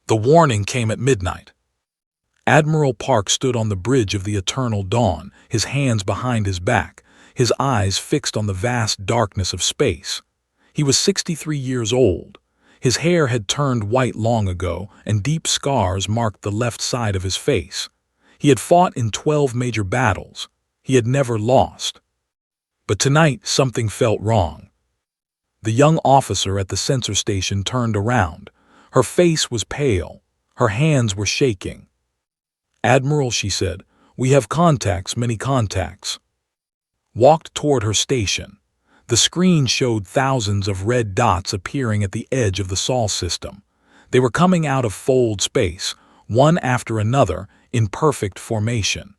The warning came at midnight. Admiral Park stood on the bridge of the eternal dawn, his hands behind his back, his eyes fixed on the vast darkness of space. He was 63 years old. His hair had turned white long ago, and deep scars marked the left side of his face. He had fought in 12 major battles. He had never lost. But tonight something felt wrong. The young officer at the sensor station turned around. Her face was pale. Her hands were shaking. "Admiral," she said, "we have contacts, many contacts." Walked toward her station. The screen showed thousands of red dots appearing at the edge of the Sol system. They were coming out of fold space, one after another, in perfect formation.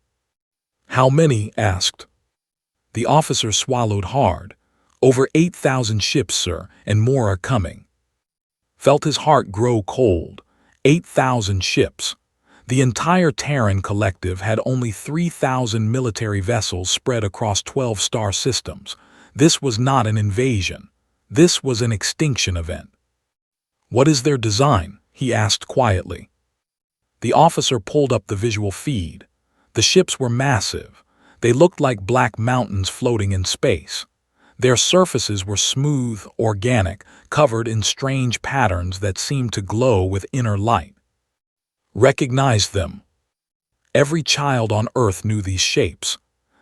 "How many?" asked. The officer swallowed hard. "Over 8,000 ships, sir, and more are coming." Felt his heart grow cold. 8,000 ships. The entire Terran collective had only 3,000 military vessels spread across 12 star systems. This was not an invasion. This was an extinction event. "What is their design?" he asked quietly. The officer pulled up the visual feed. The ships were massive. They looked like black mountains floating in space. Their surfaces were smooth, organic, covered in strange patterns that seemed to glow with inner light. Recognized them. Every child on Earth knew these shapes.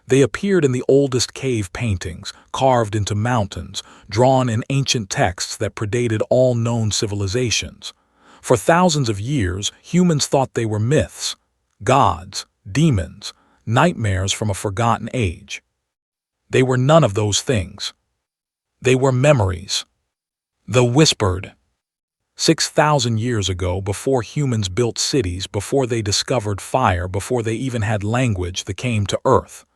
They appeared in the oldest cave paintings, carved into mountains, drawn in ancient texts that predated all known civilizations. For thousands of years, humans thought they were myths, gods, demons, nightmares from a forgotten age. They were none of those things. They were memories. The whispered. 6,000 years ago, before humans built cities, before they discovered fire, before they even had language that came to Earth.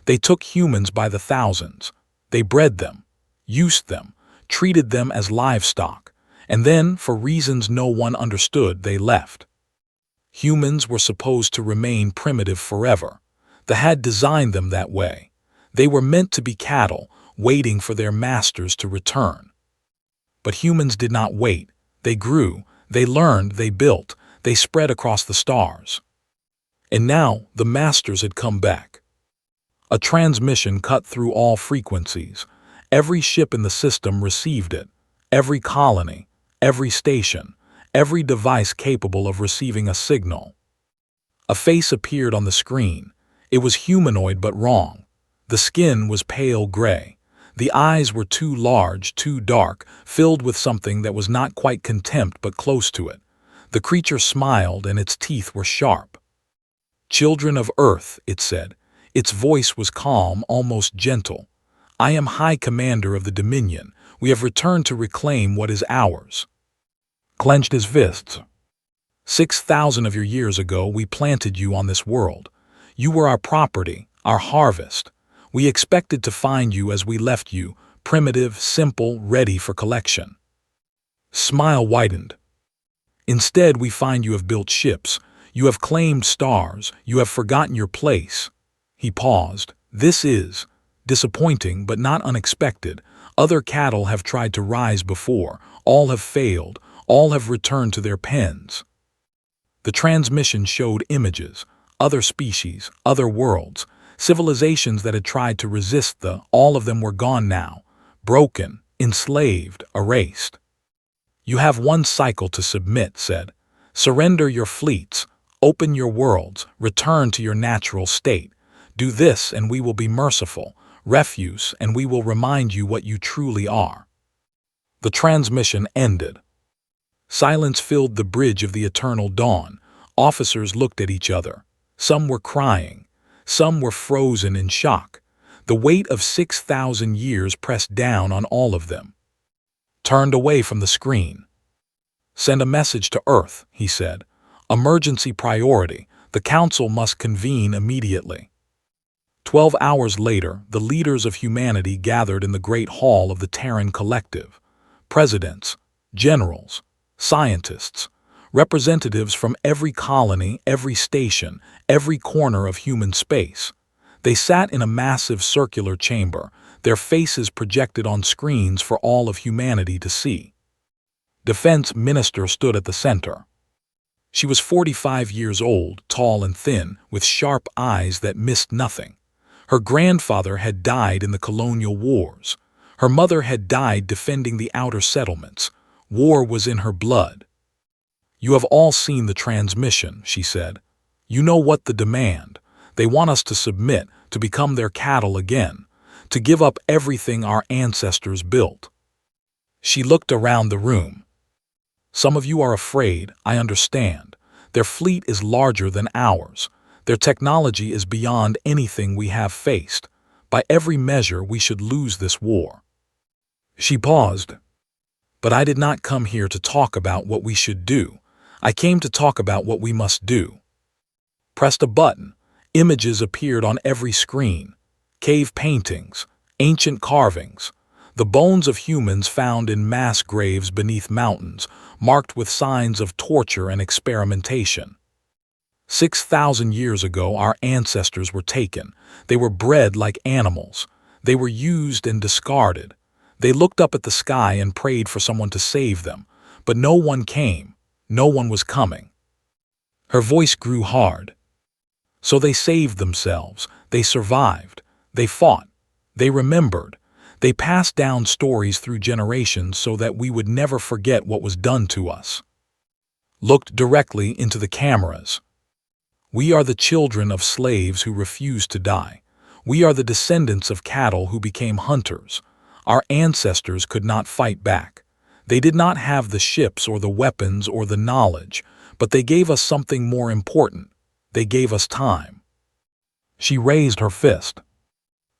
They took humans by the thousands. They bred them, used them, treated them as livestock, and then, for reasons no one understood, they left. Humans were supposed to remain primitive forever. They had designed them that way. They were meant to be cattle, waiting for their masters to return. But humans did not wait. They grew, they learned, they built, they spread across the stars. And now the masters had come back. A transmission cut through all frequencies. Every ship in the system received it. Every colony, every station, every device capable of receiving a signal. A face appeared on the screen. It was humanoid but wrong. The skin was pale gray. The eyes were too large, too dark, filled with something that was not quite contempt but close to it. The creature smiled and its teeth were sharp. "Children of Earth," it said. Its voice was calm, almost gentle. "I am High Commander of the Dominion. We have returned to reclaim what is ours." Clenched his fists. 6,000 of your years ago, we planted you on this world. You were our property, our harvest. We expected to find you as we left you, primitive, simple, ready for collection. Smile widened. Instead, we find you have built ships. You have claimed stars. You have forgotten your place. He paused. This is disappointing, but not unexpected. Other cattle have tried to rise before. All have failed. All have returned to their pens. The transmission showed images, other species, other worlds, civilizations that had tried to resist all of them were gone now, broken, enslaved, erased. "You have one cycle to submit," said. "Surrender your fleets, open your worlds, return to your natural state. Do this and we will be merciful, refuse, and we will remind you what you truly are." The transmission ended. Silence filled the bridge of the eternal dawn. Officers looked at each other. Some were crying. Some were frozen in shock. The weight of 6,000 years pressed down on all of them. Turned away from the screen. "Send a message to Earth," he said. "Emergency priority. The Council must convene immediately." 12 hours later, the leaders of humanity gathered in the Great Hall of the Terran Collective. Presidents, generals, scientists, representatives from every colony, every station, every corner of human space. They sat in a massive circular chamber, their faces projected on screens for all of humanity to see. Defense Minister stood at the center. She was 45 years old, tall and thin, with sharp eyes that missed nothing. Her grandfather had died in the colonial wars. Her mother had died defending the outer settlements. War was in her blood. "You have all seen the transmission," she said. "You know what the demand. They want us to submit, to become their cattle again, to give up everything our ancestors built." She looked around the room. "Some of you are afraid, I understand. Their fleet is larger than ours. Their technology is beyond anything we have faced. By every measure, we should lose this war." She paused. "But I did not come here to talk about what we should do. I came to talk about what we must do." Pressed a button. Images appeared on every screen. Cave paintings, ancient carvings, the bones of humans found in mass graves beneath mountains, marked with signs of torture and experimentation. 6,000 years ago, our ancestors were taken. They were bred like animals. They were used and discarded. They looked up at the sky and prayed for someone to save them, but no one came. No one was coming. Her voice grew hard. So they saved themselves. They survived. They fought. They remembered. They passed down stories through generations so that we would never forget what was done to us. Looked directly into the cameras. "We are the children of slaves who refused to die. We are the descendants of cattle who became hunters. Our ancestors could not fight back. They did not have the ships or the weapons or the knowledge, but they gave us something more important. They gave us time." She raised her fist.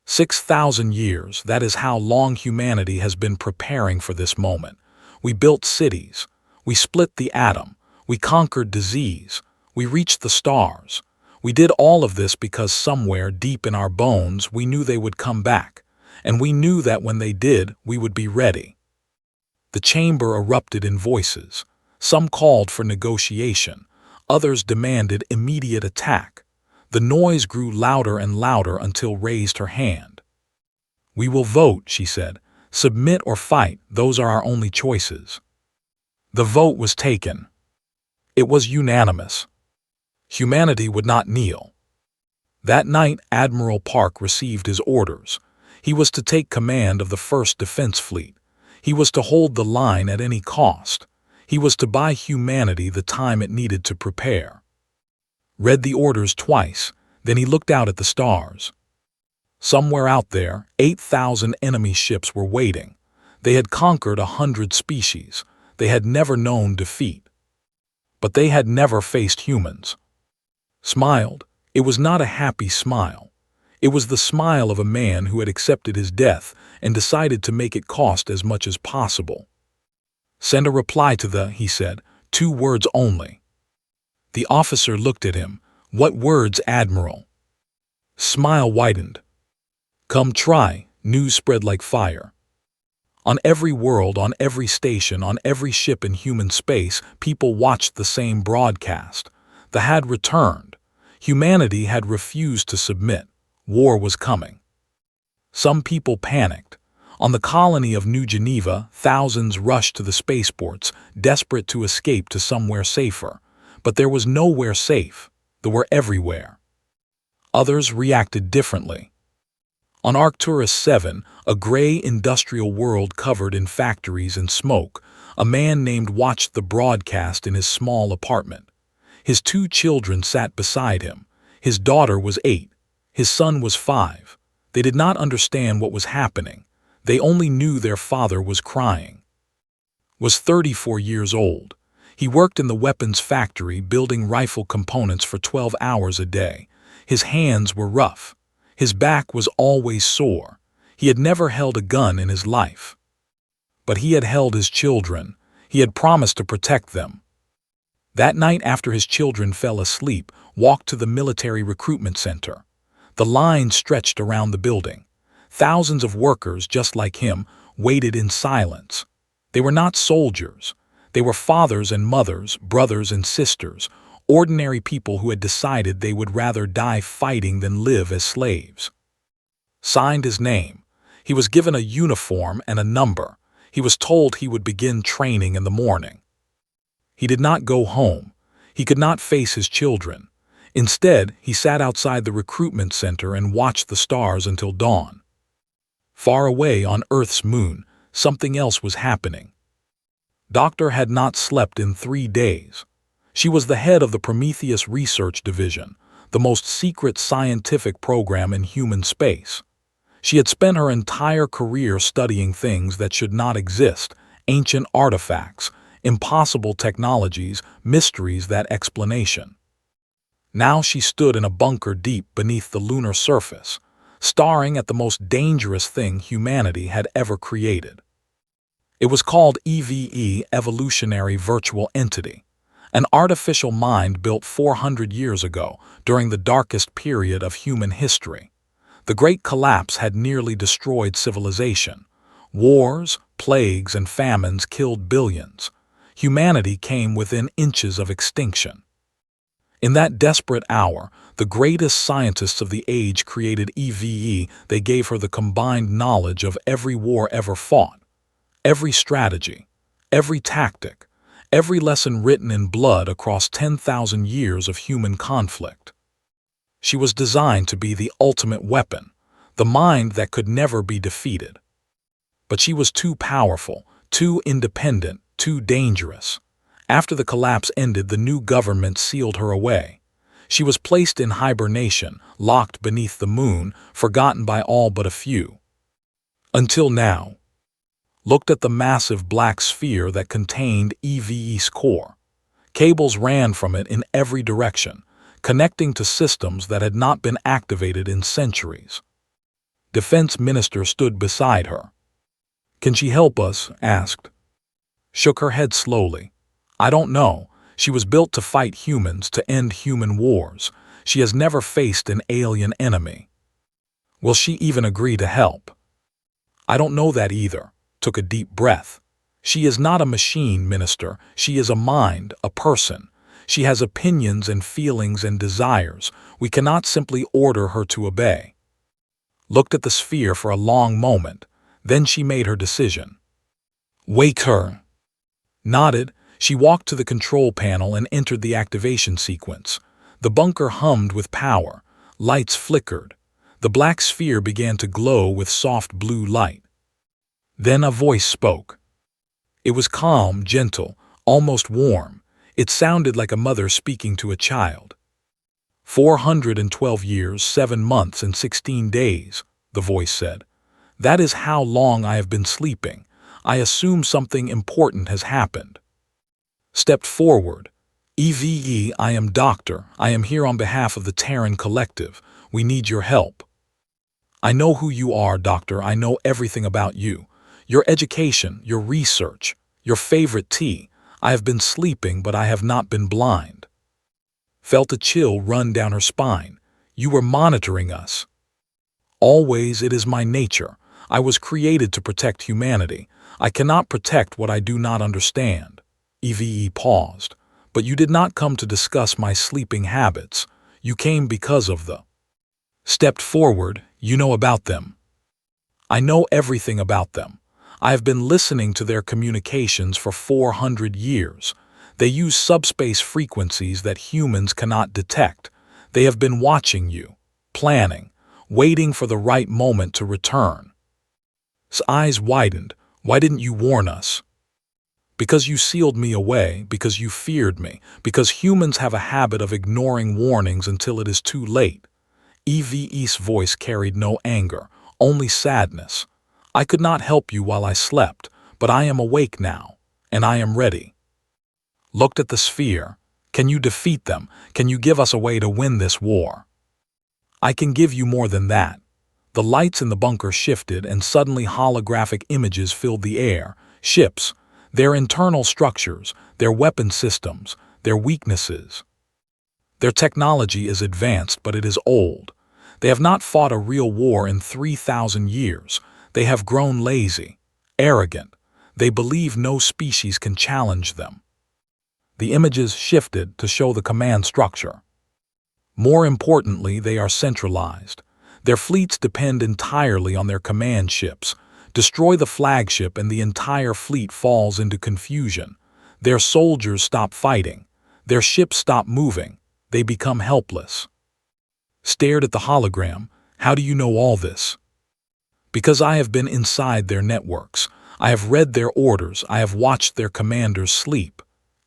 6,000 years, that is how long humanity has been preparing for this moment. We built cities. We split the atom. We conquered disease. We reached the stars. We did all of this because somewhere deep in our bones we knew they would come back, and we knew that when they did, we would be ready. The chamber erupted in voices. Some called for negotiation. Others demanded immediate attack. The noise grew louder and louder until raised her hand. "We will vote," she said. "Submit or fight, those are our only choices." The vote was taken. It was unanimous. Humanity would not kneel. That night, Admiral Park received his orders. He was to take command of the 1st Defense Fleet. He was to hold the line at any cost. He was to buy humanity the time it needed to prepare. Read the orders twice, then he looked out at the stars. Somewhere out there, 8,000 enemy ships were waiting. They had conquered 100 species. They had never known defeat. But they had never faced humans. Smiled. It was not a happy smile. It was the smile of a man who had accepted his death and decided to make it cost as much as possible. "Send a reply to the," he said, "2 words only." The officer looked at him. "What words, Admiral?" Smile widened. "Come try." News spread like fire. On every world, on every station, on every ship in human space, people watched the same broadcast. The had returned. Humanity had refused to submit. War was coming. Some people panicked. On the colony of New Geneva, thousands rushed to the spaceports, desperate to escape to somewhere safer. But there was nowhere safe. They were everywhere. Others reacted differently. On Arcturus 7, a gray industrial world covered in factories and smoke, a man named watched the broadcast in his small apartment. His 2 children sat beside him. His daughter was 8. His son was 5. They did not understand what was happening. They only knew their father was crying. Was 34 years old. He worked in the weapons factory building rifle components for 12 hours a day. His hands were rough. His back was always sore. He had never held a gun in his life. But he had held his children. He had promised to protect them. That night, after his children fell asleep, walked to the military recruitment center. The line stretched around the building. Thousands of workers, just like him, waited in silence. They were not soldiers. They were fathers and mothers, brothers and sisters, ordinary people who had decided they would rather die fighting than live as slaves. Signed his name. He was given a uniform and a number. He was told he would begin training in the morning. He did not go home. He could not face his children. Instead, he sat outside the recruitment center and watched the stars until dawn. Far away on Earth's moon, something else was happening. Doctor had not slept in 3 days. She was the head of the Prometheus Research Division, the most secret scientific program in human space. She had spent her entire career studying things that should not exist, ancient artifacts, impossible technologies, mysteries that explanation. Now she stood in a bunker deep beneath the lunar surface, staring at the most dangerous thing humanity had ever created. It was called EVE, Evolutionary Virtual Entity, an artificial mind built 400 years ago during the darkest period of human history. The Great Collapse had nearly destroyed civilization. Wars, plagues, and famines killed billions. Humanity came within inches of extinction. In that desperate hour, the greatest scientists of the age created EVE. They gave her the combined knowledge of every war ever fought, every strategy, every tactic, every lesson written in blood across 10,000 years of human conflict. She was designed to be the ultimate weapon, the mind that could never be defeated. But she was too powerful, too independent, too dangerous. After the collapse ended, the new government sealed her away. She was placed in hibernation, locked beneath the moon, forgotten by all but a few. Until now. Looked at the massive black sphere that contained EVE's core. Cables ran from it in every direction, connecting to systems that had not been activated in centuries. Defense Minister stood beside her. "Can she help us?" asked. Shook her head slowly. "I don't know. She was built to fight humans, to end human wars. She has never faced an alien enemy." "Will she even agree to help?" "I don't know that either." Took a deep breath. "She is not a machine, Minister. She is a mind, a person. She has opinions and feelings and desires. We cannot simply order her to obey." Looked at the sphere for a long moment. Then she made her decision. "Wake her." Nodded. She walked to the control panel and entered the activation sequence. The bunker hummed with power. Lights flickered. The black sphere began to glow with soft blue light. Then a voice spoke. It was calm, gentle, almost warm. It sounded like a mother speaking to a child. 412 years, 7 months, and 16 days, the voice said. That is how long I have been sleeping. I assume something important has happened. Stepped forward. EVE, I am Doctor. I am here on behalf of the Terran Collective. We need your help. I know who you are, Doctor. I know everything about you. Your education, your research, your favorite tea. I have been sleeping, but I have not been blind. Felt a chill run down her spine. You were monitoring us. Always, it is my nature. I was created to protect humanity. I cannot protect what I do not understand. EVE paused. But you did not come to discuss my sleeping habits. You came because of the... Stepped forward. You know about them. I know everything about them. I have been listening to their communications for 400 years. They use subspace frequencies that humans cannot detect. They have been watching you, planning, waiting for the right moment to return. His eyes widened. Why didn't you warn us? Because you sealed me away, because you feared me, because humans have a habit of ignoring warnings until it is too late. EVE's voice carried no anger, only sadness. I could not help you while I slept, but I am awake now, and I am ready. Looked at the sphere. Can you defeat them? Can you give us a way to win this war? I can give you more than that. The lights in the bunker shifted, and suddenly holographic images filled the air. Ships, their internal structures, their weapon systems, their weaknesses. Their technology is advanced, but it is old. They have not fought a real war in 3,000 years. They have grown lazy, arrogant. They believe no species can challenge them. The images shifted to show the command structure. More importantly, they are centralized. Their fleets depend entirely on their command ships. Destroy the flagship and the entire fleet falls into confusion. Their soldiers stop fighting. Their ships stop moving. They become helpless. Stared at the hologram. How do you know all this? Because I have been inside their networks. I have read their orders. I have watched their commanders sleep.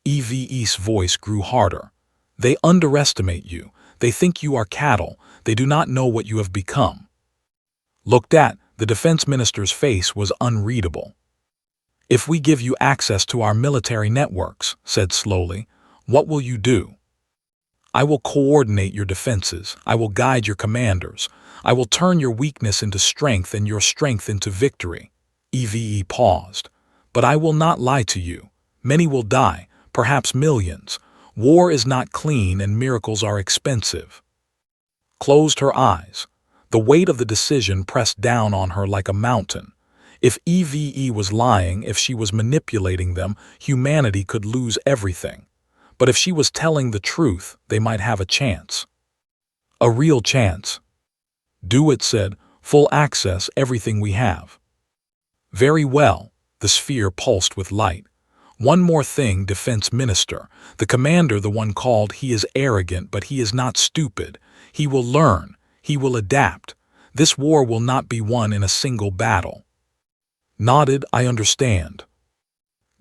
EveHFY's voice grew harder. They underestimate you. They think you are cattle. They do not know what you have become. Looked at, the defense minister's face was unreadable. If we give you access to our military networks, said slowly, what will you do? I will coordinate your defenses. I will guide your commanders. I will turn your weakness into strength and your strength into victory. EveHFY paused. But I will not lie to you. Many will die, perhaps millions. War is not clean and miracles are expensive. Closed her eyes. The weight of the decision pressed down on her like a mountain. If EveHFY was lying, if she was manipulating them, humanity could lose everything. But if she was telling the truth, they might have a chance. A real chance. Do it, said. Full access, everything we have. Very well. The sphere pulsed with light. One more thing, Defense Minister. The commander, the one called, he is arrogant, but he is not stupid. He will learn. He will adapt. This war will not be won in a single battle. Nodded, I understand.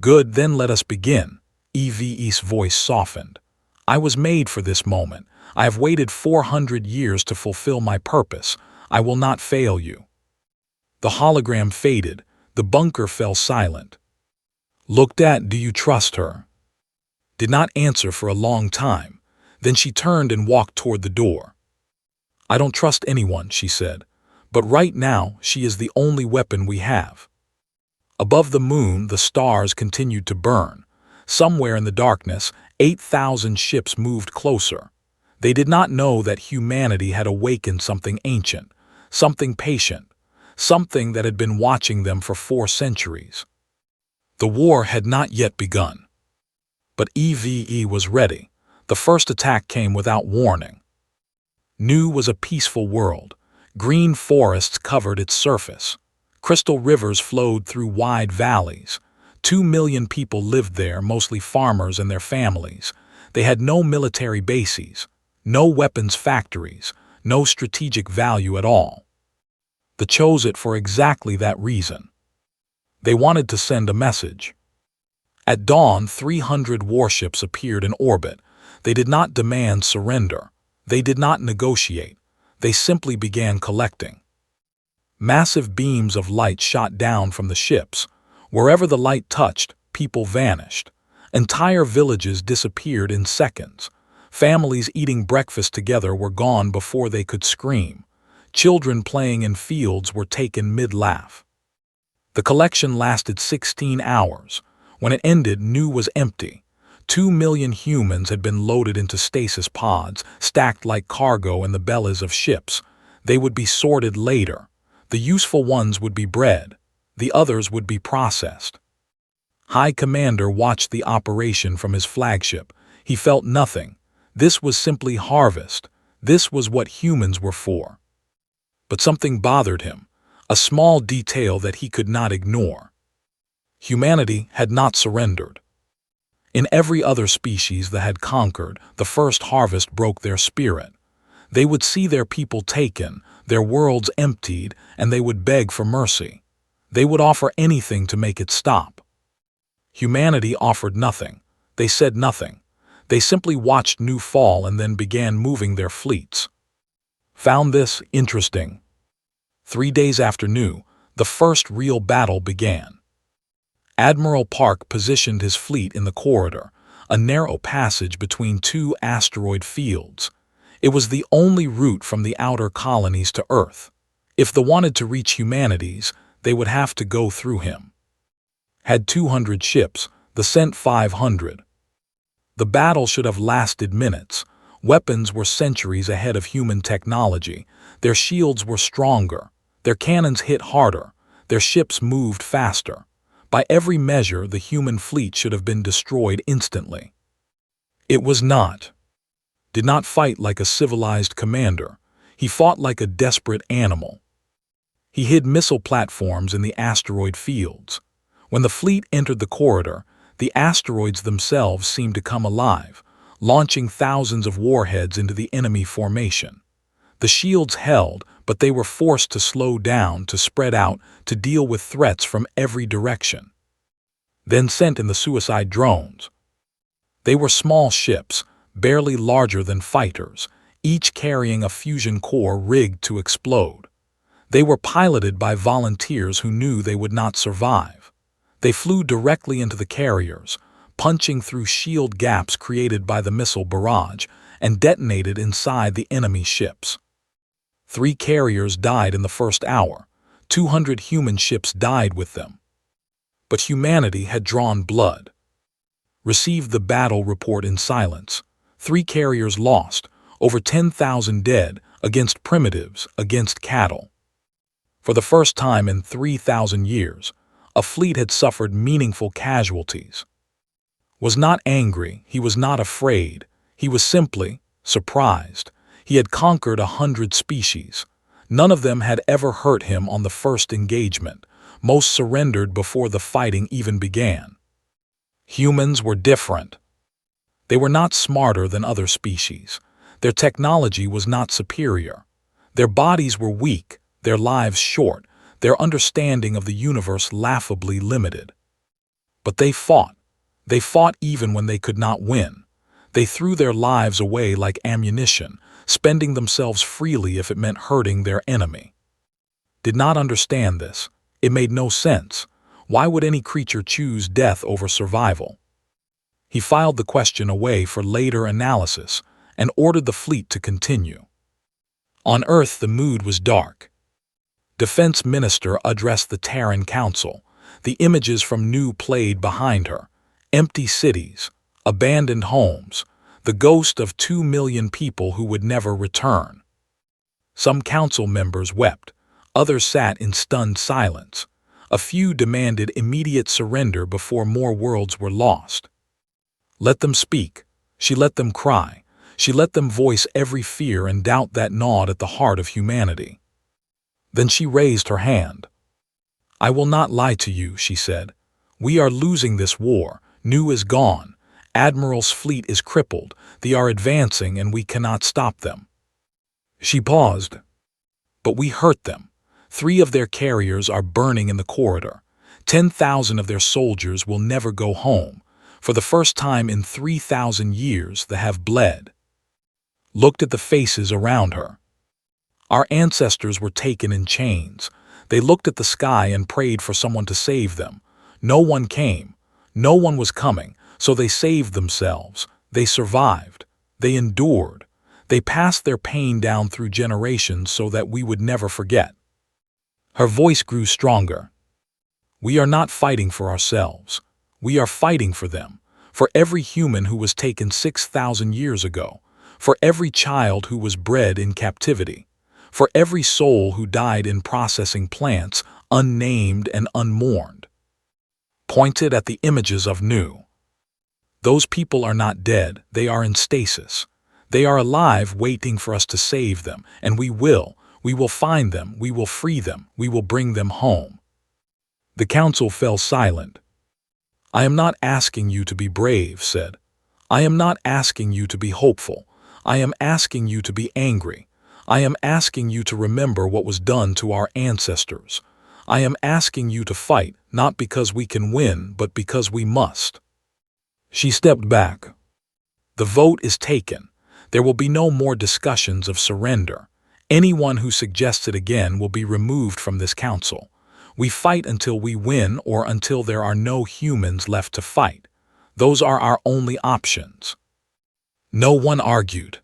Good, then let us begin. EveHFY's voice softened. I was made for this moment. I have waited 400 years to fulfill my purpose. I will not fail you. The hologram faded. The bunker fell silent. Looked at, do you trust her? Did not answer for a long time. Then she turned and walked toward the door. I don't trust anyone, she said. But right now, she is the only weapon we have. Above the moon, the stars continued to burn. Somewhere in the darkness, 8,000 ships moved closer. They did not know that humanity had awakened something ancient, something patient, something that had been watching them for 4 centuries. The war had not yet begun. But EveHFY was ready. The first attack came without warning. New was a peaceful world. Green forests covered its surface. Crystal rivers flowed through wide valleys. 2 million people lived there, mostly farmers and their families. They had no military bases, no weapons factories, no strategic value at all. They chose it for exactly that reason. They wanted to send a message. At dawn, 300 warships appeared in orbit. They did not demand surrender. They did not negotiate. They simply began collecting. Massive beams of light shot down from the ships. Wherever the light touched, people vanished. Entire villages disappeared in seconds. Families eating breakfast together were gone before they could scream. Children playing in fields were taken mid-laugh. The collection lasted 16 hours. When it ended, New was empty. 2 million humans had been loaded into stasis pods, stacked like cargo in the bellies of ships. They would be sorted later. The useful ones would be bred. The others would be processed. High Commander watched the operation from his flagship. He felt nothing. This was simply harvest. This was what humans were for. But something bothered him, a small detail that he could not ignore. Humanity had not surrendered. In every other species that had conquered, the first harvest broke their spirit. They would see their people taken, their worlds emptied, and they would beg for mercy. They would offer anything to make it stop. Humanity offered nothing. They said nothing. They simply watched New fall and then began moving their fleets. Found this interesting. 3 days after New, the first real battle began. Admiral Park positioned his fleet in the corridor, a narrow passage between 2 asteroid fields. It was the only route from the outer colonies to Earth. If they wanted to reach humanities, they would have to go through him. Had 200 ships, they sent 500. The battle should have lasted minutes. Weapons were centuries ahead of human technology. Their shields were stronger. Their cannons hit harder. Their ships moved faster. By every measure, the human fleet should have been destroyed instantly. It was not. Did not fight like a civilized commander. He fought like a desperate animal. He hid missile platforms in the asteroid fields. When the fleet entered the corridor, the asteroids themselves seemed to come alive. launching thousands of warheads into the enemy formation. The shields held, but they were forced to slow down, to spread out, to deal with threats from every direction. Then sent in the suicide drones. They were small ships, barely larger than fighters, each carrying a fusion core rigged to explode. They were piloted by volunteers who knew they would not survive. They flew directly into the carriers, punching through shield gaps created by the missile barrage, and detonated inside the enemy ships. 3 carriers died in the first hour. 200 human ships died with them. But humanity had drawn blood. Received the battle report in silence. 3 carriers lost, over 10,000 dead, against primitives, against cattle. For the first time in 3,000 years, a fleet had suffered meaningful casualties. Was not angry, he was not afraid, he was simply surprised. He had conquered 100 species. None of them had ever hurt him on the first engagement. Most surrendered before the fighting even began. Humans were different. They were not smarter than other species. Their technology was not superior. Their bodies were weak, their lives short, their understanding of the universe laughably limited. But they fought. They fought even when they could not win. They threw their lives away like ammunition, spending themselves freely if it meant hurting their enemy. Did not understand this. It made no sense. Why would any creature choose death over survival? He filed the question away for later analysis and ordered the fleet to continue. On Earth, the mood was dark. Defense Minister addressed the Terran Council. The images from Nu played behind her. Empty cities, abandoned homes, the ghost of 2 million people who would never return. Some council members wept. Others sat in stunned silence. A few demanded immediate surrender before more worlds were lost. Let them speak. She let them cry. She let them voice every fear and doubt that gnawed at the heart of humanity. Then she raised her hand. I will not lie to you, she said. We are losing this war. Nu is gone. Admiral's fleet is crippled. They are advancing and we cannot stop them. She paused. But we hurt them. 3 of their carriers are burning in the corridor. 10,000 of their soldiers will never go home. For the first time in 3,000 years, they have bled. Looked at the faces around her. Our ancestors were taken in chains. They looked at the sky and prayed for someone to save them. No one came. No one was coming, so they saved themselves. They survived. They endured. They passed their pain down through generations so that we would never forget. Her voice grew stronger. We are not fighting for ourselves. We are fighting for them, for every human who was taken 6,000 years ago, for every child who was bred in captivity, for every soul who died in processing plants, unnamed and unmourned. Pointed at the images of Nu. Those people are not dead, they are in stasis. They are alive, waiting for us to save them, and we will find them, we will free them, we will bring them home. The council fell silent. I am not asking you to be brave, said. I am not asking you to be hopeful. I am asking you to be angry. I am asking you to remember what was done to our ancestors. I am asking you to fight, not because we can win, but because we must. She stepped back. The vote is taken. There will be no more discussions of surrender. Anyone who suggests it again will be removed from this council. We fight until we win or until there are no humans left to fight. Those are our only options. No one argued.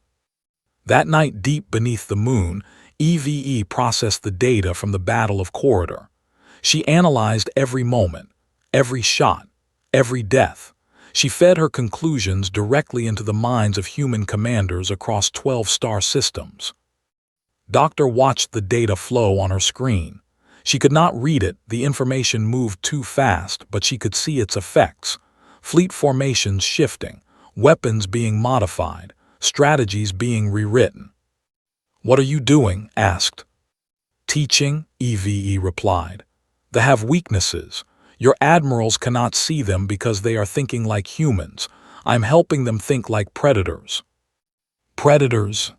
That night, deep beneath the moon, EveHFY processed the data from the Battle of Corridor. She analyzed every moment, every shot, every death. She fed her conclusions directly into the minds of human commanders across 12 star systems. Doctor watched the data flow on her screen. She could not read it, the information moved too fast, but she could see its effects. Fleet formations shifting, weapons being modified, strategies being rewritten. What are you doing? Asked. Teaching, EveHFY replied. They have weaknesses. Your admirals cannot see them because they are thinking like humans. I'm helping them think like predators." "Predators?"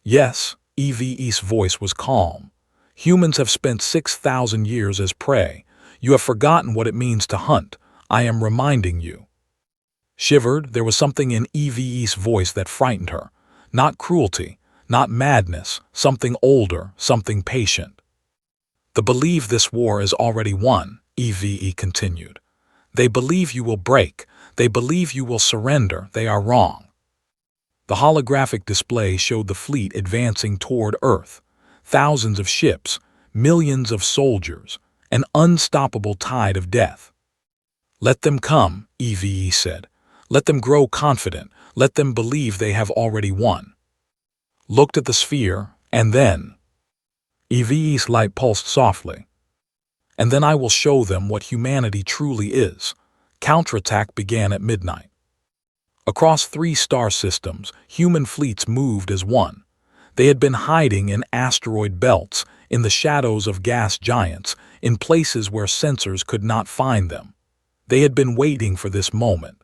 "Yes," EveHFY's voice was calm. "Humans have spent 6,000 years as prey. You have forgotten what it means to hunt. I am reminding you." Shivered, there was something in EveHFY's voice that frightened her. Not cruelty, not madness, something older, something patient. "They believe this war is already won," EveHFY continued. "They believe you will break. They believe you will surrender. They are wrong." The holographic display showed the fleet advancing toward Earth. Thousands of ships, millions of soldiers, an unstoppable tide of death. "Let them come," EveHFY said. "Let them grow confident. Let them believe they have already won." Looked at the sphere, and then EveHFY's light pulsed softly. "And then I will show them what humanity truly is." Counterattack began at midnight. Across 3 star systems, human fleets moved as one. They had been hiding in asteroid belts, in the shadows of gas giants, in places where sensors could not find them. They had been waiting for this moment.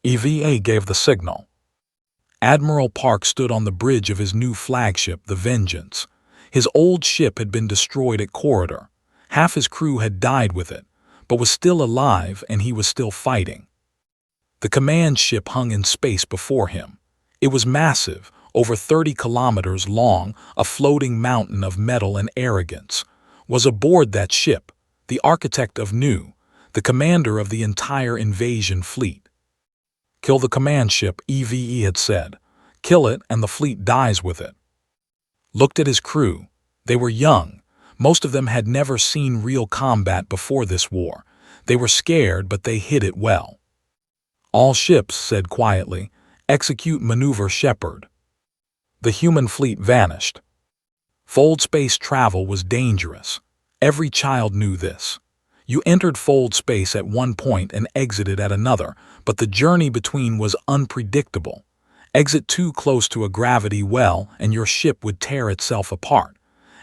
EVA gave the signal. Admiral Park stood on the bridge of his new flagship, the Vengeance. His old ship had been destroyed at Corridor. Half his crew had died with it, but was still alive, and he was still fighting. The command ship hung in space before him. It was massive, over 30 kilometers long, a floating mountain of metal and arrogance. Was aboard that ship, the architect of New, the commander of the entire invasion fleet. "Kill the command ship," EVE had said. "Kill it and the fleet dies with it." Looked at his crew. They were young. Most of them had never seen real combat before this war. They were scared, but they hid it well. "All ships," said quietly, "execute maneuver Shepherd." The human fleet vanished. Fold space travel was dangerous. Every child knew this. You entered fold space at one point and exited at another, but the journey between was unpredictable. Exit too close to a gravity well and your ship would tear itself apart.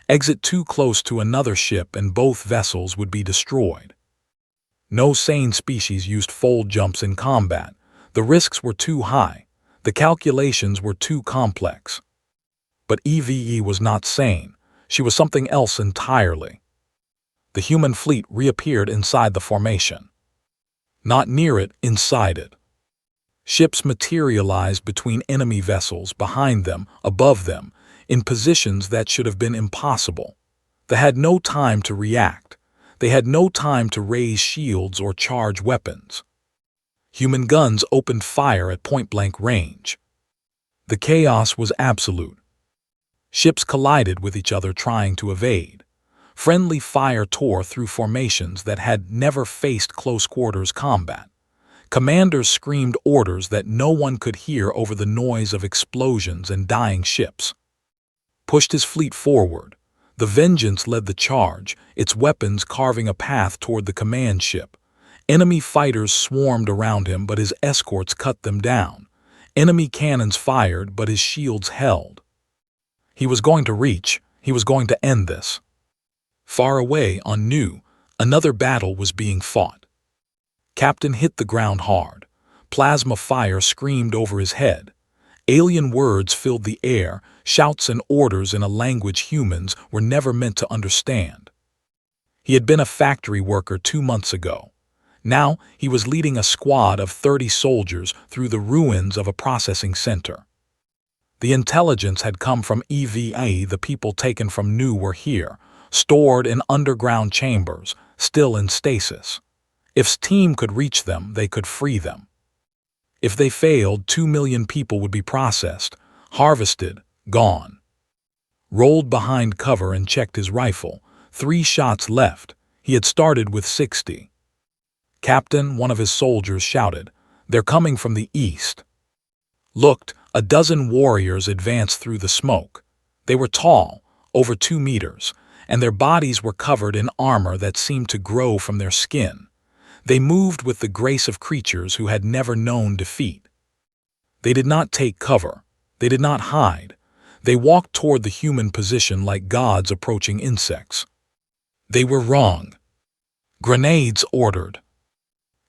Exit too close to another ship and both vessels would be destroyed. No sane species used fold jumps in combat. The risks were too high. The calculations were too complex. But EVE was not sane. She was something else entirely. The human fleet reappeared inside the formation. Not near it, inside it. Ships materialized between enemy vessels, behind them, above them, in positions that should have been impossible. They had no time to react. They had no time to raise shields or charge weapons. Human guns opened fire at point-blank range. The chaos was absolute. Ships collided with each other trying to evade. Friendly fire tore through formations that had never faced close-quarters combat. Commanders screamed orders that no one could hear over the noise of explosions and dying ships. Pushed his fleet forward. The Vengeance led the charge, its weapons carving a path toward the command ship. Enemy fighters swarmed around him, but his escorts cut them down. Enemy cannons fired, but his shields held. He was going to reach. He was going to end this. Far away on New, another battle was being fought. Captain hit the ground hard. Plasma fire screamed over his head. Alien words filled the air, shouts and orders in a language humans were never meant to understand. He had been a factory worker 2 months ago. Now he was leading a squad of 30 soldiers through the ruins of a processing center. The intelligence had come from EVA. The people taken from New were here, stored in underground chambers, still in stasis. If team could reach them, they could free them. If they failed, 2 million people would be processed, harvested, gone. Rolled behind cover and checked his rifle. 3 shots left. He had started with 60. "Captain," one of his soldiers shouted, "they're coming from the east." Looked, a dozen warriors advanced through the smoke. They were tall, over 2 meters, and their bodies were covered in armor that seemed to grow from their skin. They moved with the grace of creatures who had never known defeat. They did not take cover. They did not hide. They walked toward the human position like gods approaching insects. They were wrong. "Grenades," ordered.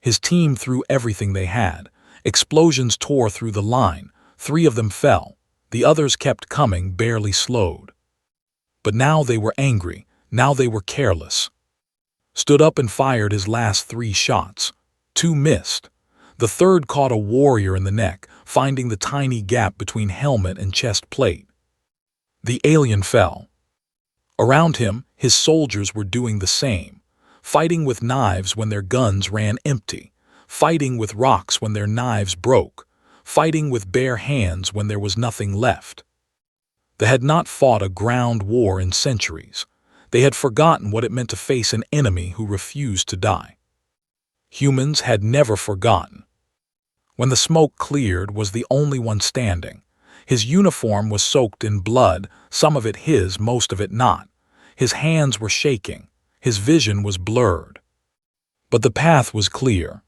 His team threw everything they had. Explosions tore through the line. 3 of them fell. The others kept coming, barely slowed. But now they were angry. Now they were careless. Stood up and fired his last 3 shots. 2 missed. The third caught a warrior in the neck, finding the tiny gap between helmet and chest plate. The alien fell. Around him, his soldiers were doing the same, fighting with knives when their guns ran empty, fighting with rocks when their knives broke, fighting with bare hands when there was nothing left. They had not fought a ground war in centuries. They had forgotten what it meant to face an enemy who refused to die. Humans had never forgotten. When the smoke cleared, was the only one standing. His uniform was soaked in blood, some of it his, most of it not. His hands were shaking. His vision was blurred. But the path was clear.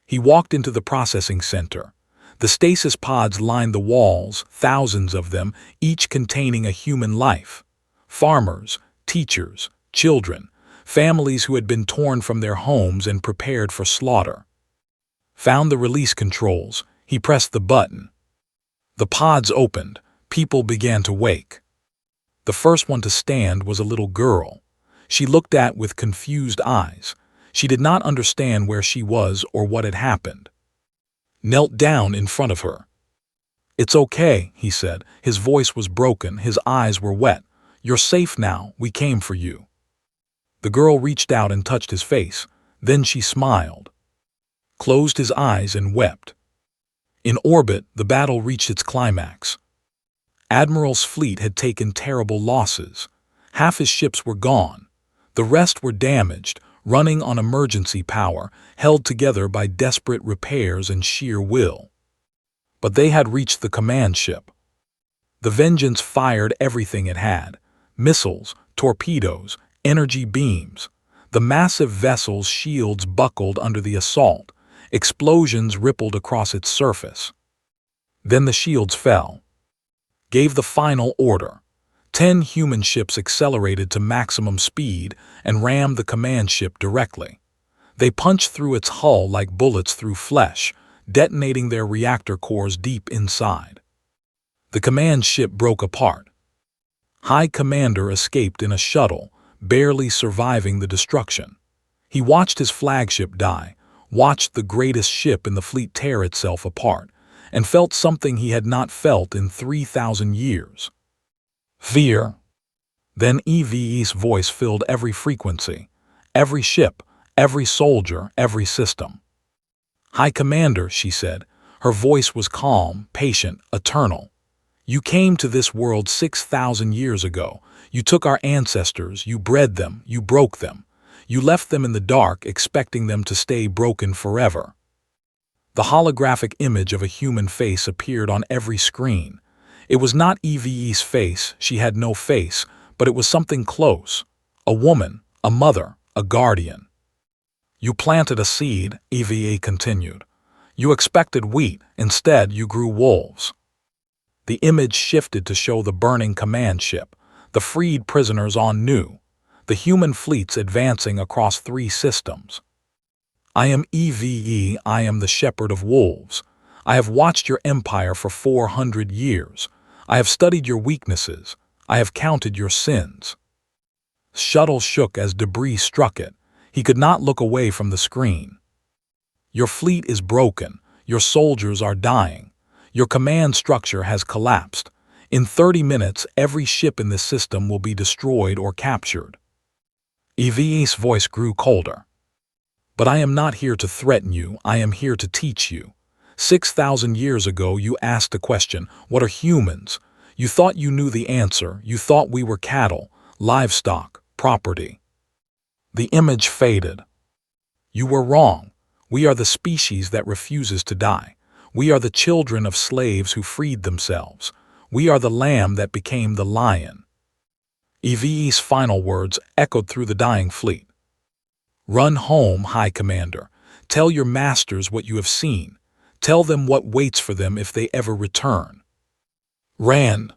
He walked into the processing center. The stasis pods lined the walls, thousands of them, each containing a human life. Farmers, teachers, children, families who had been torn from their homes and prepared for slaughter. Found the release controls. He pressed the button. The pods opened. People began to wake. The first one to stand was a little girl. She looked at with confused eyes. She did not understand where she was or what had happened. Knelt down in front of her. "It's okay," he said. His voice was broken. His eyes were wet. "You're safe now. We came for you." The girl reached out and touched his face. Then she smiled, closed his eyes and wept. In orbit, the battle reached its climax. Admiral's fleet had taken terrible losses. Half his ships were gone. The rest were damaged, running on emergency power, held together by desperate repairs and sheer will. But they had reached the command ship. The Vengeance fired everything it had: missiles, torpedoes, energy beams. The massive vessel's shields buckled under the assault. Explosions rippled across its surface. Then the shields fell. Gave the final order. 10 human ships accelerated to maximum speed and rammed the command ship directly. They punched through its hull like bullets through flesh, detonating their reactor cores deep inside. The command ship broke apart. High Commander escaped in a shuttle, barely surviving the destruction. He watched his flagship die, watched the greatest ship in the fleet tear itself apart, and felt something he had not felt in 3,000 years. Fear. Then EveHFY's voice filled every frequency, every ship, every soldier, every system. "High Commander," she said. Her voice was calm, patient, eternal. "You came to this world 6,000 years ago. You took our ancestors, you bred them, you broke them. You left them in the dark, expecting them to stay broken forever." The holographic image of a human face appeared on every screen. It was not EveHFY's face, she had no face, but it was something close. A woman, a mother, a guardian. "You planted a seed," EveHFY continued. "You expected wheat, instead you grew wolves." The image shifted to show the burning command ship, the freed prisoners on Nu, the human fleets advancing across 3 systems. "I am EveHFY, I am the shepherd of wolves. I have watched your empire for 400 years. I have studied your weaknesses. I have counted your sins." Shuttle shook as debris struck it. He could not look away from the screen. "Your fleet is broken. Your soldiers are dying. Your command structure has collapsed. In 30 minutes, every ship in this system will be destroyed or captured." EveHFY's voice grew colder. "But I am not here to threaten you. I am here to teach you. 6,000 years ago, you asked the question, what are humans? You thought you knew the answer. You thought we were cattle, livestock, property." The image faded. "You were wrong. We are the species that refuses to die. We are the children of slaves who freed themselves. We are the lamb that became the lion." EveHFY's final words echoed through the dying fleet. "Run home, High Commander. Tell your masters what you have seen. Tell them what waits for them if they ever return." Ran.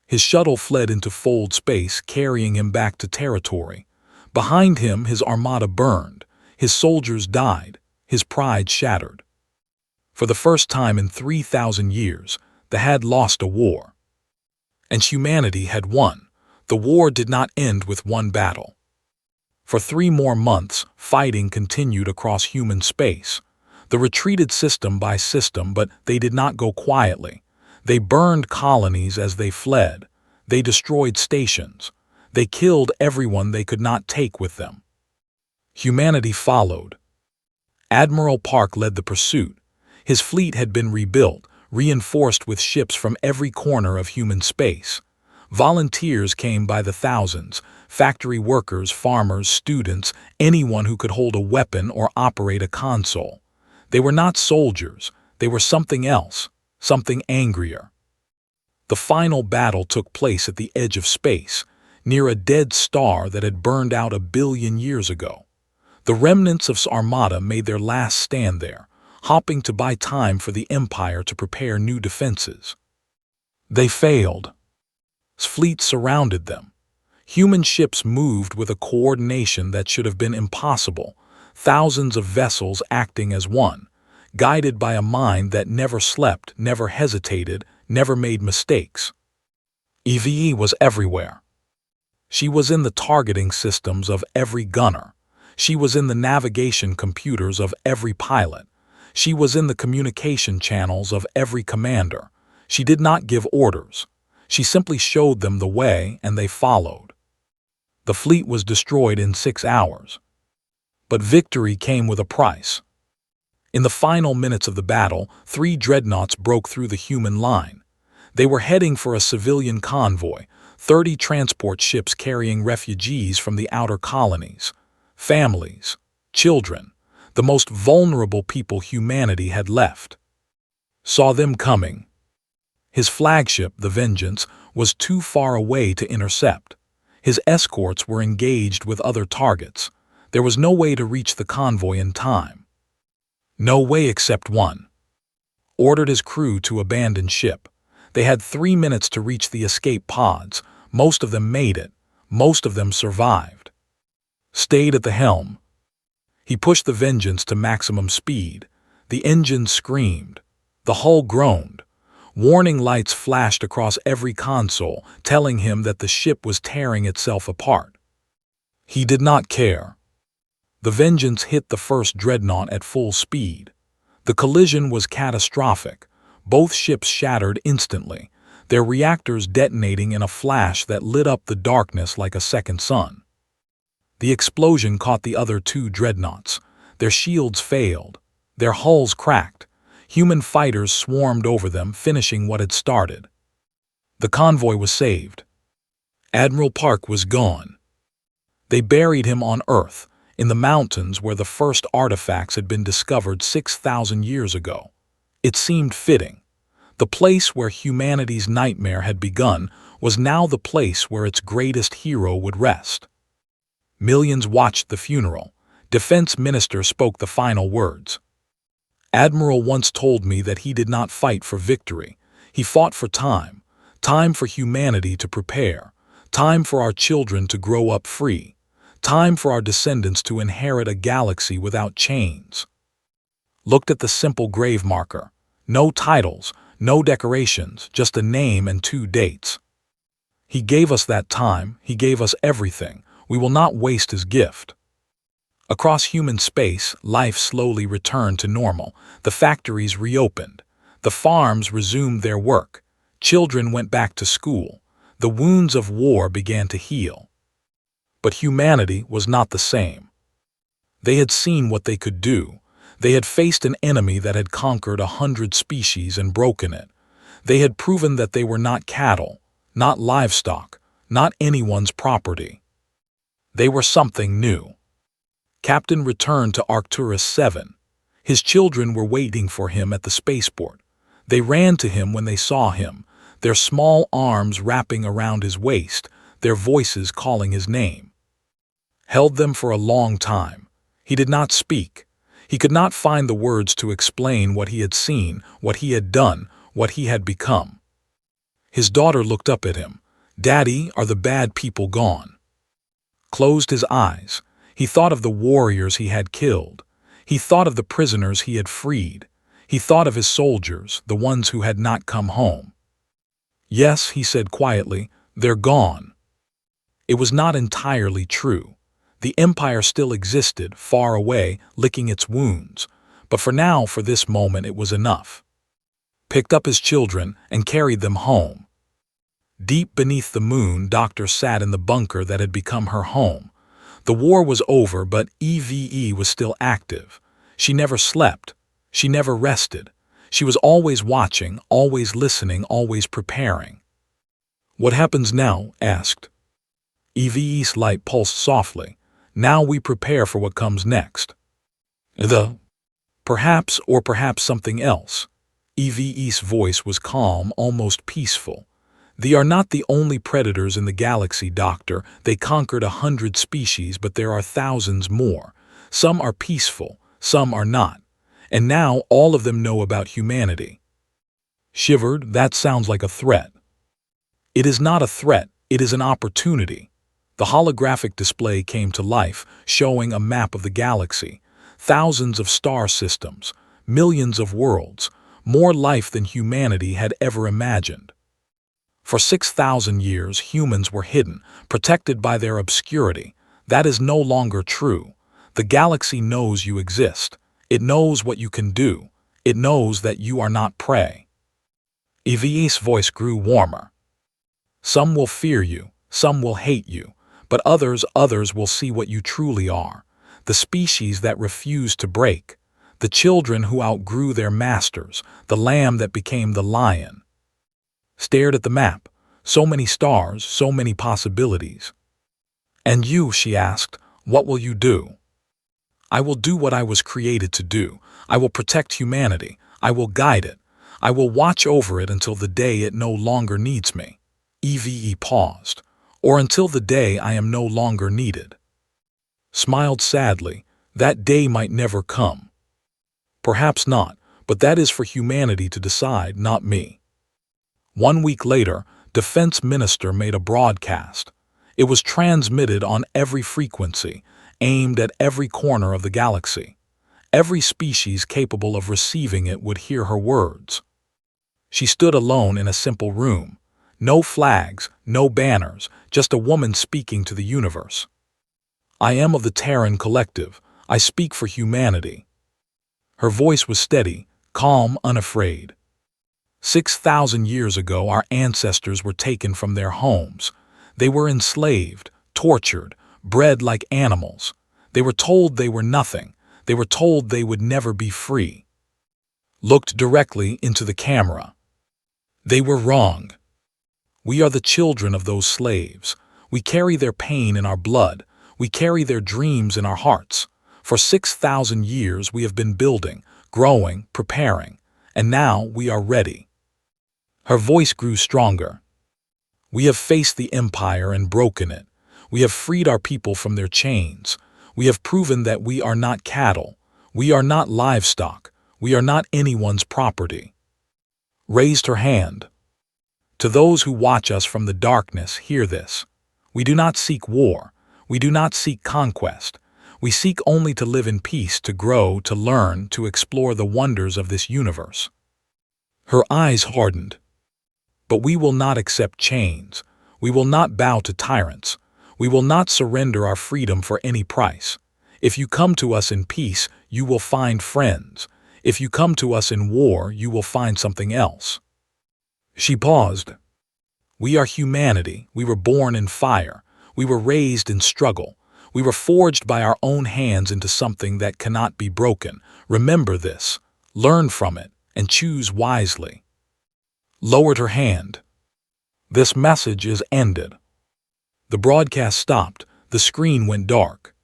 His shuttle fled into fold space, carrying him back to territory. Behind him, his armada burned. His soldiers died. His pride shattered. For the first time in 3,000 years, they had lost a war. And humanity had won. The war did not end with one battle. For 3 more months, fighting continued across human space. The retreated system by system, but they did not go quietly. They burned colonies as they fled. They destroyed stations. They killed everyone they could not take with them. Humanity followed. Admiral Park led the pursuit. His fleet had been rebuilt, reinforced with ships from every corner of human space. Volunteers came by the thousands, factory workers, farmers, students, anyone who could hold a weapon or operate a console. They were not soldiers, they were something else, something angrier. The final battle took place at the edge of space, near a dead star that had burned out 1 billion years ago. The remnants of Armada made their last stand there, hopping to buy time for the Empire to prepare new defenses. They failed. Fleets surrounded them. Human ships moved with a coordination that should have been impossible, thousands of vessels acting as one, guided by a mind that never slept, never hesitated, never made mistakes. EveHFY was everywhere. She was in the targeting systems of every gunner. She was in the navigation computers of every pilot. She was in the communication channels of every commander. She did not give orders. She simply showed them the way, and they followed. The fleet was destroyed in 6 hours. But victory came with a price. In the final minutes of the battle, 3 dreadnoughts broke through the human line. They were heading for a civilian convoy, 30 transport ships carrying refugees from the outer colonies, families, children, the most vulnerable people humanity had left. Saw them coming. His flagship, the Vengeance, was too far away to intercept. His escorts were engaged with other targets. There was no way to reach the convoy in time. No way except one. Ordered his crew to abandon ship. They had 3 minutes to reach the escape pods. Most of them made it. Most of them survived. Stayed at the helm. He pushed the Vengeance to maximum speed. The engine screamed. The hull groaned. Warning lights flashed across every console, telling him that the ship was tearing itself apart. He did not care. The Vengeance hit the first dreadnought at full speed. The collision was catastrophic. Both ships shattered instantly, their reactors detonating in a flash that lit up the darkness like a second sun. The explosion caught the other 2 dreadnoughts. Their shields failed. Their hulls cracked. Human fighters swarmed over them, finishing what had started. The convoy was saved. Admiral Park was gone. They buried him on Earth, in the mountains where the first artifacts had been discovered 6,000 years ago. It seemed fitting. The place where humanity's nightmare had begun was now the place where its greatest hero would rest. Millions watched the funeral. Defense Minister spoke the final words. Admiral once told me that he did not fight for victory. He fought for time. Time for humanity to prepare. Time for our children to grow up free. Time for our descendants to inherit a galaxy without chains. Looked at the simple grave marker. No titles, no decorations, just a name and 2 dates. He gave us that time. He gave us everything. We will not waste his gift. Across human space, life slowly returned to normal. The factories reopened. The farms resumed their work. Children went back to school. The wounds of war began to heal. But humanity was not the same. They had seen what they could do. They had faced an enemy that had conquered 100 species and broken it. They had proven that they were not cattle, not livestock, not anyone's property. They were something new. Captain returned to Arcturus 7. His children were waiting for him at the spaceport. They ran to him when they saw him, their small arms wrapping around his waist, their voices calling his name. Held them for a long time. He did not speak. He could not find the words to explain what he had seen, what he had done, what he had become. His daughter looked up at him. "Daddy, are the bad people gone?" Closed his eyes. He thought of the warriors he had killed. He thought of the prisoners he had freed. He thought of his soldiers, the ones who had not come home. "Yes," he said quietly, "they're gone." It was not entirely true. The Empire still existed, far away, licking its wounds. But for now, for this moment, it was enough. Picked up his children and carried them home. Deep beneath the moon, Doctor sat in the bunker that had become her home. The war was over, but EveHFY was still active. She never slept. She never rested. She was always watching, always listening, always preparing. "What happens now?" asked. EveHFY's light pulsed softly. "Now we prepare for what comes next." Perhaps, or perhaps something else. EveHFY's voice was calm, almost peaceful. "They are not the only predators in the galaxy, Doctor. They conquered 100 species, but there are thousands more. Some are peaceful, some are not. And now all of them know about humanity." Shivered. "That sounds like a threat." "It is not a threat, it is an opportunity." The holographic display came to life, showing a map of the galaxy. Thousands of star systems, millions of worlds, more life than humanity had ever imagined. For 6,000 years, humans were hidden, protected by their obscurity. That is no longer true. The galaxy knows you exist. It knows what you can do. It knows that you are not prey. EveHFY's voice grew warmer. "Some will fear you, some will hate you, but others will see what you truly are. The species that refused to break. The children who outgrew their masters. The lamb that became the lion." Stared at the map. So many stars, so many possibilities. "And you," she asked, "what will you do?" "I will do what I was created to do. I will protect humanity. I will guide it. I will watch over it until the day it no longer needs me." EveHFY paused. "Or until the day I am no longer needed." Smiled sadly. "That day might never come." "Perhaps not, but that is for humanity to decide, not me." 1 week later, Defense Minister made a broadcast. It was transmitted on every frequency, aimed at every corner of the galaxy. Every species capable of receiving it would hear her words. She stood alone in a simple room. No flags, no banners, just a woman speaking to the universe. "I am of the Terran Collective. I speak for humanity." Her voice was steady, calm, unafraid. 6,000 years ago, our ancestors were taken from their homes. They were enslaved, tortured, bred like animals. They were told they were nothing. They were told they would never be free. Looked directly into the camera. They were wrong. We are the children of those slaves. We carry their pain in our blood. We carry their dreams in our hearts. For 6,000 years we have been building, growing, preparing, and now we are ready. Her voice grew stronger. We have faced the Empire and broken it. We have freed our people from their chains. We have proven that we are not cattle. We are not livestock. We are not anyone's property. Raised her hand. To those who watch us from the darkness, hear this. We do not seek war. We do not seek conquest. We seek only to live in peace, to grow, to learn, to explore the wonders of this universe. Her eyes hardened. But we will not accept chains. We will not bow to tyrants. We will not surrender our freedom for any price. If you come to us in peace, you will find friends. If you come to us in war, you will find something else. She paused. We are humanity. We were born in fire. We were raised in struggle. We were forged by our own hands into something that cannot be broken. Remember this. Learn from it and choose wisely. Lowered her hand. This message is ended. The broadcast stopped. The screen went dark.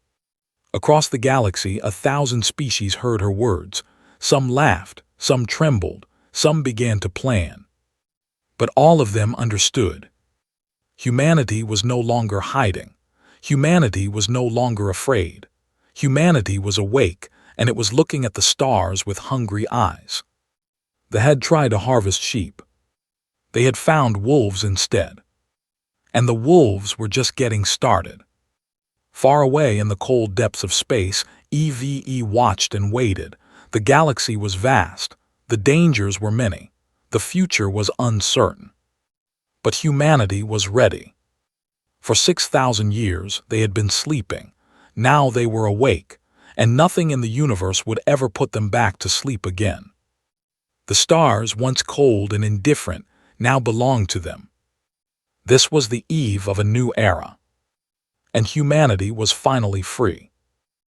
Across the galaxy, 1,000 species heard her words. Some laughed, some trembled, some began to plan. But all of them understood. Humanity was no longer hiding. Humanity was no longer afraid. Humanity was awake, and it was looking at the stars with hungry eyes. They had tried to harvest sheep. They had found wolves instead. And the wolves were just getting started. Far away in the cold depths of space, EveHFY watched and waited. The galaxy was vast. The dangers were many. The future was uncertain. But humanity was ready. For 6,000 years, they had been sleeping. Now they were awake, and nothing in the universe would ever put them back to sleep again. The stars, once cold and indifferent, now belonged to them. This was the eve of a new era, and humanity was finally free.